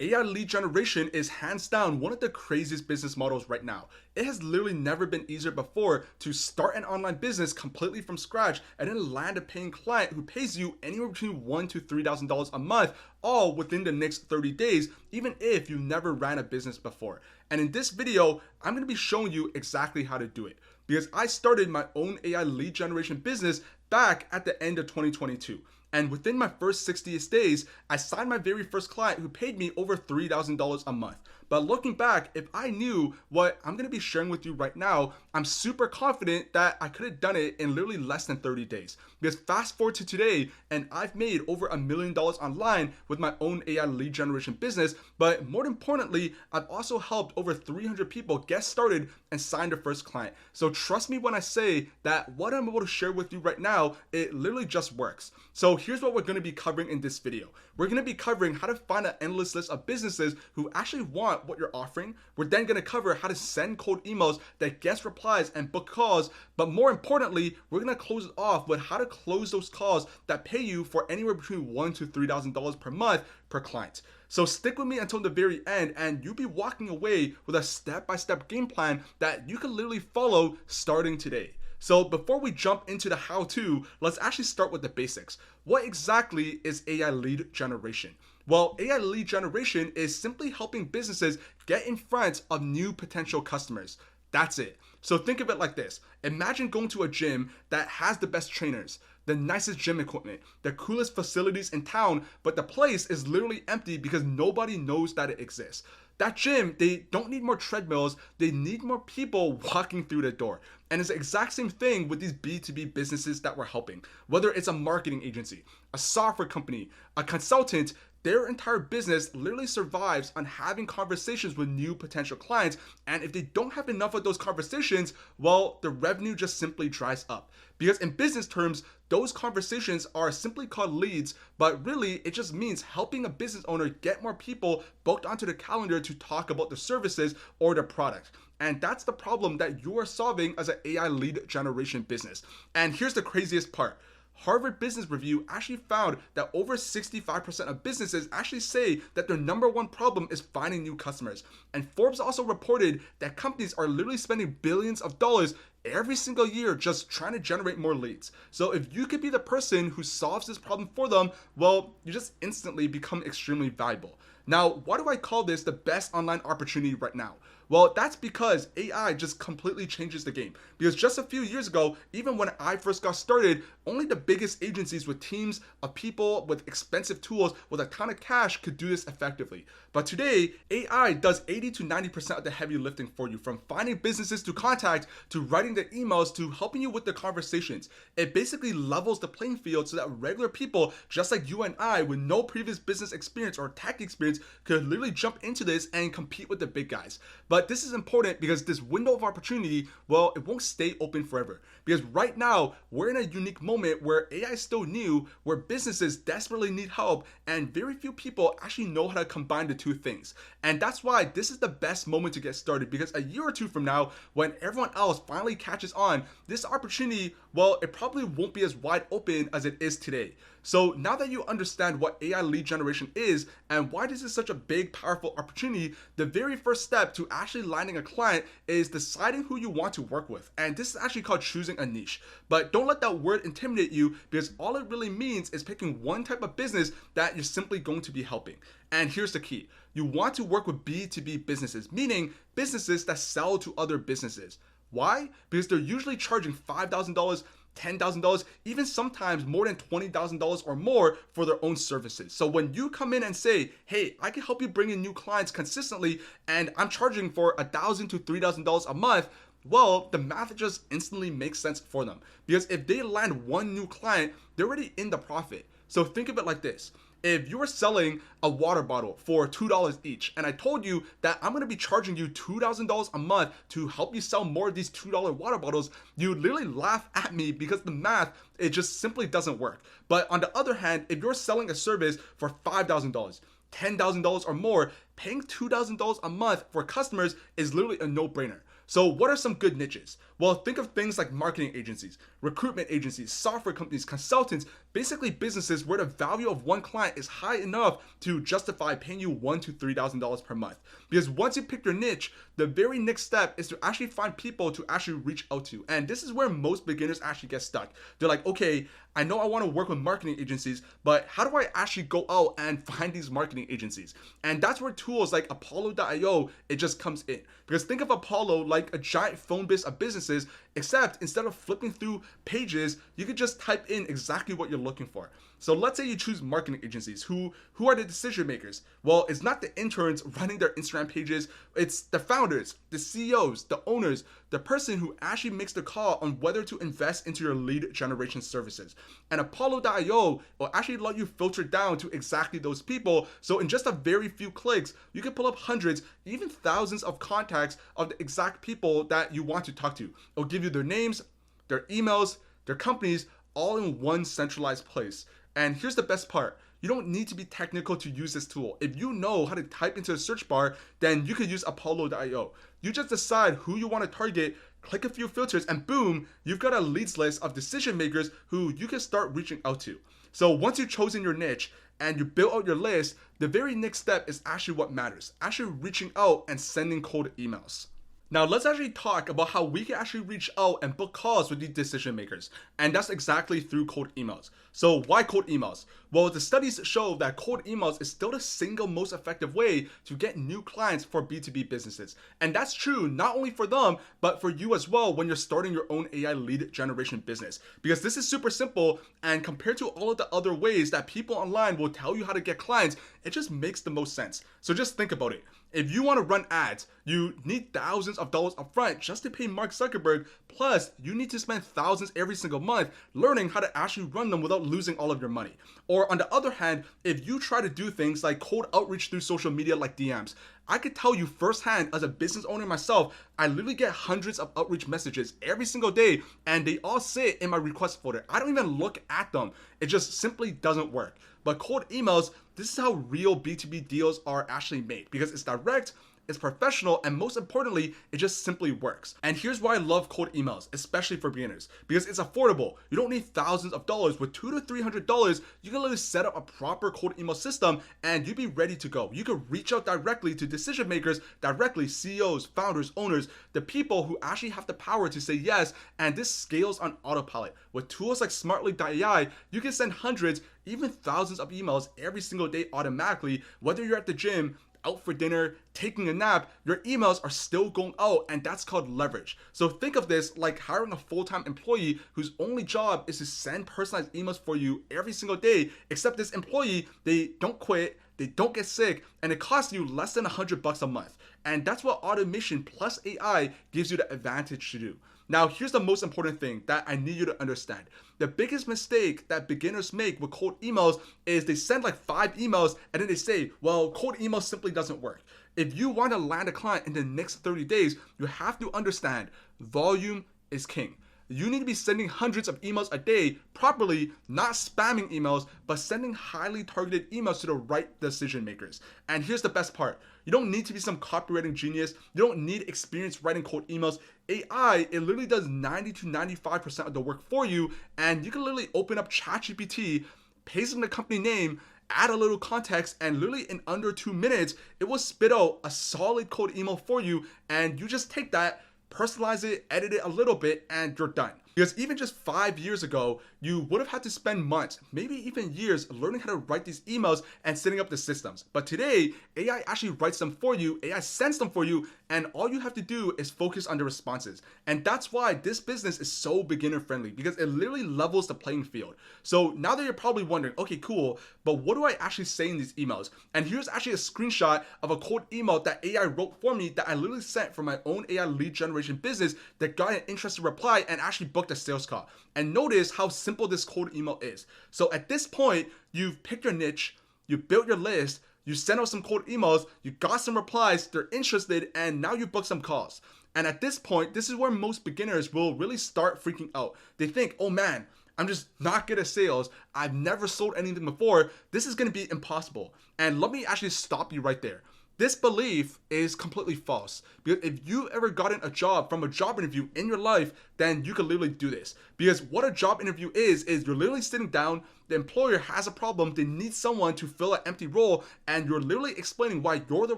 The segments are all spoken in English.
AI lead generation is hands down one of the craziest business models right now. It has literally never been easier before to start an online business completely from scratch and then land a paying client who pays you anywhere between $1,000 to $3,000 a month, all within the next 30 days, even if you never ran a business before. And in this video, I'm going to be showing you exactly how to do it because I started my own AI lead generation business back at the end of 2022. And within my first 60 days, I signed my very first client who paid me over $3,000 a month. But looking back, if I knew what I'm going to be sharing with you right now, I'm super confident that I could have done it in literally less than 30 days. Because fast forward to today, and I've made over $1 million online with my own AI lead generation business. But more importantly, I've also helped over 300 people get started and sign their first client. So trust me when I say that what I'm able to share with you right now, it literally just works. So here's what we're going to be covering in this video. We're going to be covering how to find an endless list of businesses who actually want what you're offering. We're then going to cover how to send cold emails that gets replies and book calls. But more importantly, we're going to close it off with how to close those calls that pay you for anywhere between $1,000 to $3,000 per month per client. So stick with me until the very end and you'll be walking away with a step-by-step game plan that you can literally follow starting today. So before we jump into the how-to, let's actually start with the basics. What exactly is AI lead generation? Well, AI lead generation is simply helping businesses get in front of new potential customers. That's it. So think of it like this. Imagine going to a gym that has the best trainers, the nicest gym equipment, the coolest facilities in town, but the place is literally empty because nobody knows that it exists. That gym, they don't need more treadmills, they need more people walking through the door. And it's the exact same thing with these B2B businesses that we're helping. Whether it's a marketing agency, a software company, a consultant, their entire business literally survives on having conversations with new potential clients. And if they don't have enough of those conversations, well, the revenue just simply dries up. Because in business terms, those conversations are simply called leads, but really it just means helping a business owner get more people booked onto the calendar to talk about the services or the product. And that's the problem that you are solving as an AI lead generation business. And here's the craziest part. Harvard Business Review actually found that over 65% of businesses actually say that their number one problem is finding new customers. And Forbes also reported that companies are literally spending billions of dollars every single year just trying to generate more leads. So if you could be the person who solves this problem for them, well, you just instantly become extremely valuable. Now, why do I call this the best online opportunity right now? Well, that's because AI just completely changes the game. Because just a few years ago, even when I first got started, only the biggest agencies with teams of people with expensive tools with a ton of cash could do this effectively. But today, AI does 80 to 90% of the heavy lifting for you, from finding businesses to contact, to writing the emails, to helping you with the conversations. It basically levels the playing field so that regular people, just like you and I, with no previous business experience or tech experience, could literally jump into this and compete with the big guys. But this is important because this window of opportunity, well, it won't stay open forever. Because right now, we're in a unique moment where AI is still new, where businesses desperately need help, and very few people actually know how to combine the two things. And that's why this is the best moment to get started, because a year or two from now, when everyone else finally catches on, this opportunity, well, it probably won't be as wide open as it is today. So now that you understand what AI lead generation is and why this is such a big, powerful opportunity, the very first step to actually landing a client is deciding who you want to work with. And this is actually called choosing a niche. But don't let that word intimidate you, because all it really means is picking one type of business that you're simply going to be helping. And here's the key. You want to work with B2B businesses, meaning businesses that sell to other businesses. Why? Because they're usually charging $5,000, $10,000, even sometimes more than $20,000 or more for their own services. So when you come in and say, hey, I can help you bring in new clients consistently, and I'm charging for $1,000 to $3,000 a month, well, the math just instantly makes sense for them. Because if they land one new client, they're already in the profit. So think of it like this. If you were selling a water bottle for $2 each, and I told you that I'm gonna be charging you $2,000 a month to help you sell more of these $2 water bottles, you would literally laugh at me because the math, it just simply doesn't work. But on the other hand, if you're selling a service for $5,000, $10,000 or more, paying $2,000 a month for customers is literally a no-brainer. So what are some good niches? Well, think of things like marketing agencies, recruitment agencies, software companies, consultants. Basically businesses where the value of one client is high enough to justify paying you $1,000 to $3,000 per month. Because once you pick your niche, the very next step is to actually find people to actually reach out to. And this is where most beginners actually get stuck. They're like, okay, I know I want to work with marketing agencies, but how do I actually go out and find these marketing agencies? And that's where tools like Apollo.io, it just comes in. Because think of Apollo like a giant phone base of businesses, except instead of flipping through pages, you could just type in exactly what you're looking for. So let's say you choose marketing agencies. Who are the decision makers? Well, it's not the interns running their Instagram pages. It's the founders, the CEOs, the owners, the person who actually makes the call on whether to invest into your lead generation services. And Apollo.io will actually let you filter down to exactly those people. So in just a very few clicks, you can pull up hundreds, even thousands of contacts of the exact people that you want to talk to. It'll give you their names, their emails, their companies, all in one centralized place. And here's the best part. You don't need to be technical to use this tool. If you know how to type into a search bar, then you can use Apollo.io. You just decide who you want to target, click a few filters, and boom, you've got a leads list of decision makers who you can start reaching out to. So once you've chosen your niche and you build out your list, the very next step is actually what matters, actually reaching out and sending cold emails. Now let's actually talk about how we can actually reach out and book calls with these decision makers. And that's exactly through cold emails. So why cold emails? Well, the studies show that cold emails is still the single most effective way to get new clients for B2B businesses. And that's true not only for them, but for you as well when you're starting your own AI lead generation business. Because this is super simple, and compared to all of the other ways that people online will tell you how to get clients, it just makes the most sense. So just think about it. If you want to run ads, you need thousands of dollars upfront just to pay Mark Zuckerberg, plus you need to spend thousands every single month learning how to actually run them without losing all of your money. Or on the other hand, if you try to do things like cold outreach through social media like DMs, I could tell you firsthand as a business owner myself, I literally get hundreds of outreach messages every single day, and they all sit in my request folder. I don't even look at them. It just simply doesn't work. But cold emails, this is how real B2B deals are actually made, because it's direct, it's professional, and most importantly, it just simply works. And here's why I love cold emails, especially for beginners, because it's affordable. You don't need thousands of dollars. With $200 to $300, you can literally set up a proper cold email system and you'd be ready to go. You can reach out directly to decision makers, directly CEOs, founders, owners, the people who actually have the power to say yes, and this scales on autopilot. With tools like Smartly.ai, you can send hundreds, even thousands of emails every single day automatically, whether you're at the gym, out for dinner, taking a nap, your emails are still going out, and that's called leverage. So think of this like hiring a full-time employee whose only job is to send personalized emails for you every single day, except this employee, they don't quit, they don't get sick, and it costs you less than $100 a month. And that's what automation plus AI gives you the advantage to do. Now, here's the most important thing that I need you to understand. The biggest mistake that beginners make with cold emails is they send like 5 emails and then they say, well, cold email simply doesn't work. If you want to land a client in the next 30 days, you have to understand volume is king. You need to be sending hundreds of emails a day properly, not spamming emails, but sending highly targeted emails to the right decision makers. And here's the best part. You don't need to be some copywriting genius. You don't need experience writing cold emails. AI, it literally does 90 to 95% of the work for you. And you can literally open up ChatGPT, paste in the company name, add a little context, and literally in under 2 minutes, it will spit out a solid cold email for you. And you just take that, personalize it, edit it a little bit, and you're done. Because even just 5 years ago, you would have had to spend months, maybe even years, learning how to write these emails and setting up the systems. But today, AI actually writes them for you, AI sends them for you, and all you have to do is focus on the responses. And that's why this business is so beginner friendly, because it literally levels the playing field. So now that you're probably wondering, okay, cool, but what do I actually say in these emails? And here's actually a screenshot of a cold email that AI wrote for me that I literally sent for my own AI lead generation business that got an interested reply and actually booked a sales call. And notice how simple this cold email is. So at this point, you've picked your niche, you built your list, you sent out some cold emails, you got some replies, they're interested, and now you book some calls. And at this point, this is where most beginners will really start freaking out. They think, oh man, I'm just not good at sales. I've never sold anything before. This is going to be impossible. And let me actually stop you right there. This belief is completely false, because if you ever gotten a job from a job interview in your life, then you can literally do this. Because what a job interview is you're literally sitting down, the employer has a problem, they need someone to fill an empty role, and you're literally explaining why you're the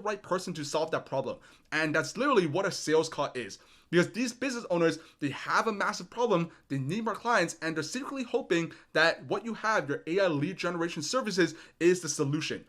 right person to solve that problem. And that's literally what a sales call is. Because these business owners, they have a massive problem, they need more clients, and they're secretly hoping that what you have, your AI lead generation services, is the solution.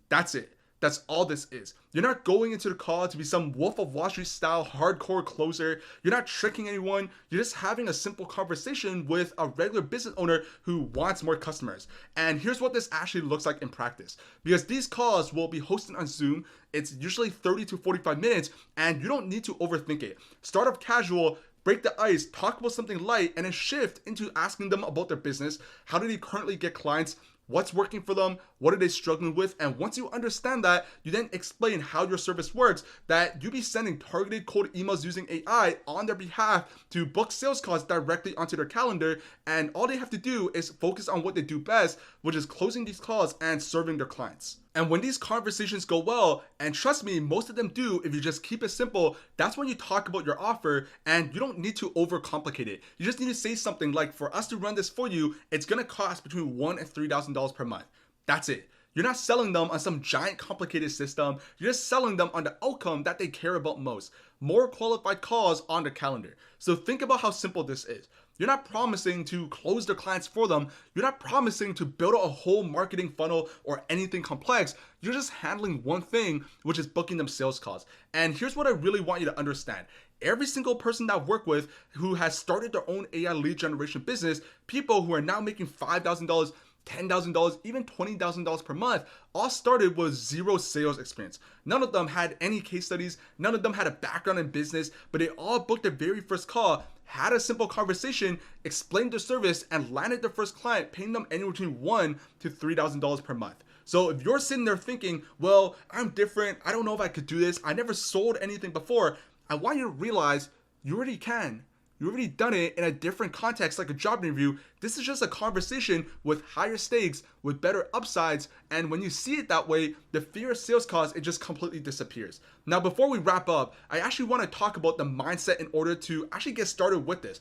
That's it. That's all this is. You're not going into the call to be some Wolf of Wall Street style hardcore closer. You're not tricking anyone. You're just having a simple conversation with a regular business owner who wants more customers. And here's what this actually looks like in practice. Because these calls will be hosted on Zoom. It's usually 30 to 45 minutes, and you don't need to overthink it. Start off casual, break the ice, talk about something light, and then shift into asking them about their business. How do they currently get clients? What's working for them? What are they struggling with? And once you understand that, you then explain how your service works, that you be sending targeted cold emails using AI on their behalf to book sales calls directly onto their calendar. And all they have to do is focus on what they do best, which is closing these calls and serving their clients. And when these conversations go well, and trust me, most of them do, if you just keep it simple, that's when you talk about your offer, and you don't need to overcomplicate it. You just need to say something like, for us to run this for you, it's gonna cost between $1,000 and $3,000 per month. That's it. You're not selling them on some giant complicated system. You're just selling them on the outcome that they care about most. More qualified calls on the calendar. So think about how simple this is. You're not promising to close their clients for them. You're not promising to build a whole marketing funnel or anything complex. You're just handling one thing, which is booking them sales calls. And here's what I really want you to understand. Every single person that I work with who has started their own AI lead generation business, people who are now making $5,000, $10,000, even $20,000 per month, all started with zero sales experience. None of them had any case studies. None of them had a background in business, but they all booked their very first call, had a simple conversation, explained their service, and landed their first client, paying them anywhere between $1,000 to $3,000 per month. So if you're sitting there thinking, well, I'm different, I don't know if I could do this, I never sold anything before, I want you to realize you already can. You already done it in a different context, like a job interview. This is just a conversation with higher stakes, with better upsides. And when you see it that way, the fear of sales calls, it just completely disappears. Now, before we wrap up, I actually want to talk about the mindset in order to actually get started with this.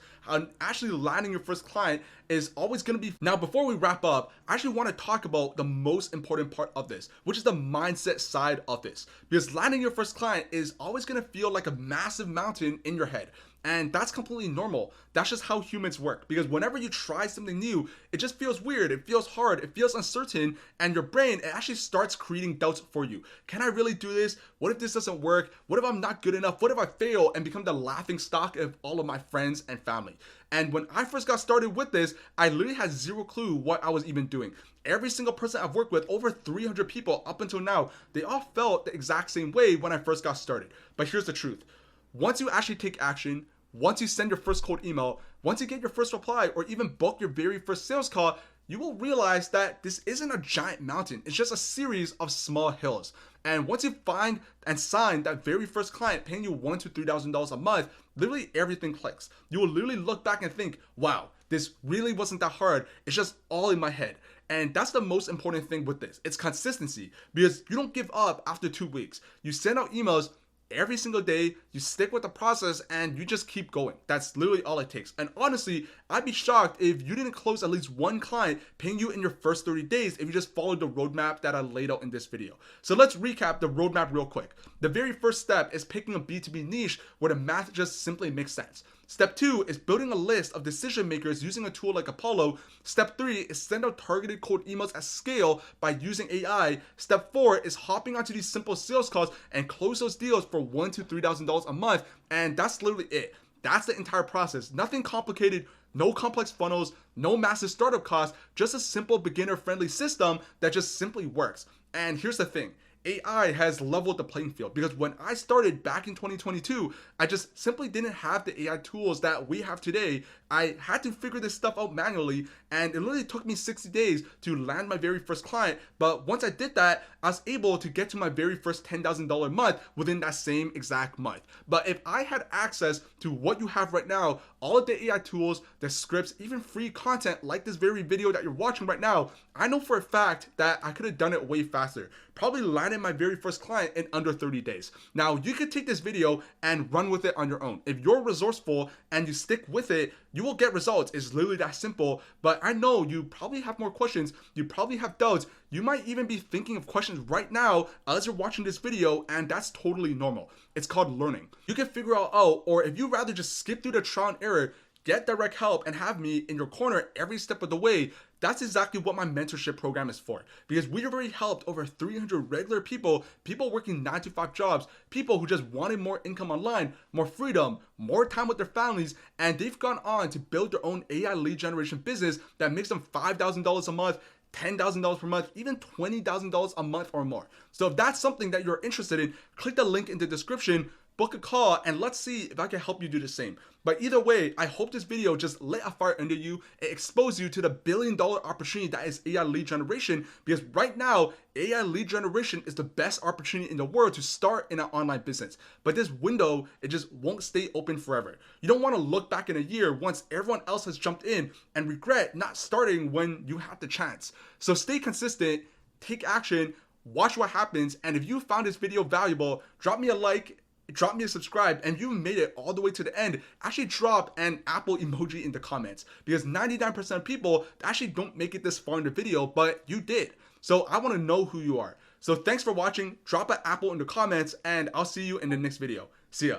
Actually landing your first client is always going to be. Now, before we wrap up, I actually want to talk about the most important part of this, which is the mindset side of this. Because landing your first client is always going to feel like a massive mountain in your head. And that's completely normal. That's just how humans work. Because whenever you try something new, it just feels weird. It feels hard. It feels uncertain. And your brain, it actually starts creating doubts for you. Can I really do this? What if this doesn't work? What if I'm not good enough? What if I fail and become the laughing stock of all of my friends and family? And when I first got started with this, I literally had zero clue what I was even doing. Every single person I've worked with, over 300 people up until now, they all felt the exact same way when I first got started. But here's the truth. Once you actually take action, once you send your first cold email, once you get your first reply, or even book your very first sales call, you will realize that this isn't a giant mountain. It's just a series of small hills. And once you find and sign that very first client paying you $1,000 to $3,000 a month, literally everything clicks. You will literally look back and think, wow, this really wasn't that hard. It's just all in my head. And that's the most important thing with this. It's consistency, because you don't give up after 2 weeks. You send out emails every single day, you stick with the process, and you just keep going. That's literally all it takes. And honestly, I'd be shocked if you didn't close at least one client paying you in your first 30 days if you just followed the roadmap that I laid out in this video. So let's recap the roadmap real quick. The very first step is picking a B2B niche where the math just simply makes sense. Step 2 is building a list of decision makers using a tool like Apollo. Step 3 is send out targeted cold emails at scale by using AI. Step 4 is hopping onto these simple sales calls and close those deals for $1,000 to $3,000 a month. And that's literally it. That's the entire process. Nothing complicated, no complex funnels, no massive startup costs, just a simple beginner-friendly system that just simply works. And here's the thing. AI has leveled the playing field, because when I started back in 2022, I just simply didn't have the AI tools that we have today. I had to figure this stuff out manually, and it literally took me 60 days to land my very first client. But once I did that, I was able to get to my very first $10,000 month within that same exact month. But if I had access to what you have right now, all of the AI tools, the scripts, even free content like this very video that you're watching right now, I know for a fact that I could have done it way faster. probably landed my very first client in under 30 days. Now, you could take this video and run with it on your own. If you're resourceful and you stick with it, you will get results. It's literally that simple. But I know you probably have more questions. You probably have doubts. You might even be thinking of questions right now as you're watching this video, and that's totally normal. It's called learning. You can figure out, or if you rather just skip through the trial and error, get direct help and have me in your corner every step of the way, that's exactly what my mentorship program is for. Because we've already helped over 300 regular people working 9-to-5 jobs, people who just wanted more income online, more freedom, more time with their families, and they've gone on to build their own AI lead generation business that makes them $5,000 a month, $10,000 per month, even $20,000 a month or more. So if that's something that you're interested in, click the link in the description, book a call, and let's see if I can help you do the same. But either way, I hope this video just lit a fire under you. It exposed you to the billion-dollar opportunity that is AI lead generation, because right now, AI lead generation is the best opportunity in the world to start in an online business. But this window, it just won't stay open forever. You don't want to look back in a year once everyone else has jumped in and regret not starting when you had the chance. So stay consistent, take action, watch what happens, and if you found this video valuable, drop me a like, drop me a subscribe, and you made it all the way to the end, actually drop an Apple emoji in the comments, because 99% of people actually don't make it this far in the video, but you did. So I want to know who you are. So thanks for watching. Drop an Apple in the comments, and I'll see you in the next video. See ya.